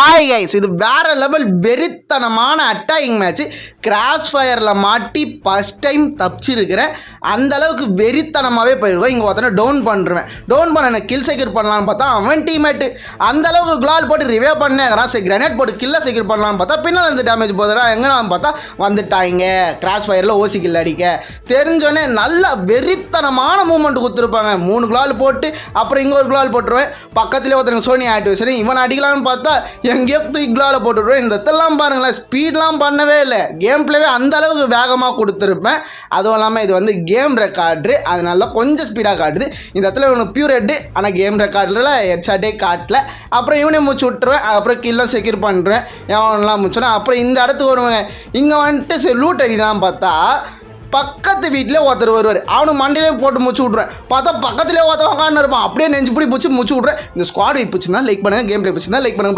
Hi guys, இது வேற level வெறித்தனமான அட்டாக்கிங் மேட்ச். கிராஸ் ஃபயரில் மாட்டி ஃபஸ்ட் டைம் தப்பிச்சிருக்கிறேன். அந்த அளவுக்கு வெறித்தனமாகவே போயிருக்கோம். இங்கே ஒருத்தனை டவுன் பண்ணுறேன். டவுன் பண்ண கில் செக்யூர் பண்ணலான்னு பார்த்தா அவன் டீமேட்டு அந்த அளவுக்கு குளால் போட்டு ரிவே பண்ணேங்கிறான். சரி கிரனேட் போட்டு கில்லை செக்யூர் பண்ணலான்னு பார்த்தா பின்னால் வந்து டேமேஜ் போதுடா எங்கன்னு பார்த்தா வந்துட்டாங்க. கிராஸ் ஃபயரில் ஓசி கில் அடிக்க தெரிஞ்சோடனே நல்ல வெறித்தனமான மூவ்மெண்ட் கொடுத்துருப்பாங்க. 3 குளால் போட்டு அப்புறம் இங்கே ஒரு குளால் போட்டுருவேன். பக்கத்துலேயே ஒருத்தருக்கு சோனி ஆக்டிவேஷன் இவன் அடிக்கலான்னு பார்த்தா எங்கேயோ தூக்கிலால் போட்டுவிடுவேன். இந்த இதெல்லாம் பாருங்களேன், ஸ்பீட்லாம் பண்ணவே இல்லை. கேம் பிளேவே அந்த அளவுக்கு வேகமாக கொடுத்துருப்பேன். அதுவும் இல்லாமல் இது வந்து கேம் ரெக்கார்டு, அதனால கொஞ்சம் ஸ்பீடாக காட்டுது. இந்த இடத்துல இவனுக்கு பியூர் ஹெட்டு, ஆனால் கேம் ரெக்கார்டில் ஹெட்ஷாட்டே காட்டல. அப்புறம் இவனே மூச்சு விட்டுருவேன். அப்புறம் கில்லாம் செக்யூர் பண்ணுறேன். எவன்லாம் முடிச்சோன்னா அப்புறம் இந்த இடத்துக்கு வருவேன். இங்கே வந்துட்டு சரி லூட் அடிதான் பார்த்தா பக்கத்து வீட்டிலே ஒருத்தர் வருவார். அவனு மண்டிலே போட்டு மூச்சு விட்ருவேன். பார்த்தா பக்கத்துலேயே ஒருத்தர் உட்காந்து இருப்பான். அப்படியே நெஞ்சு பிடி பிடிச்சி மூச்சு விட்றேன். இந்த ஸ்குவாட் பிடிச்சிருந்தா லைக் பண்ணுங்கள். கேம் பிளே பிடிச்சிருந்தா லைக் பண்ணுங்கள்.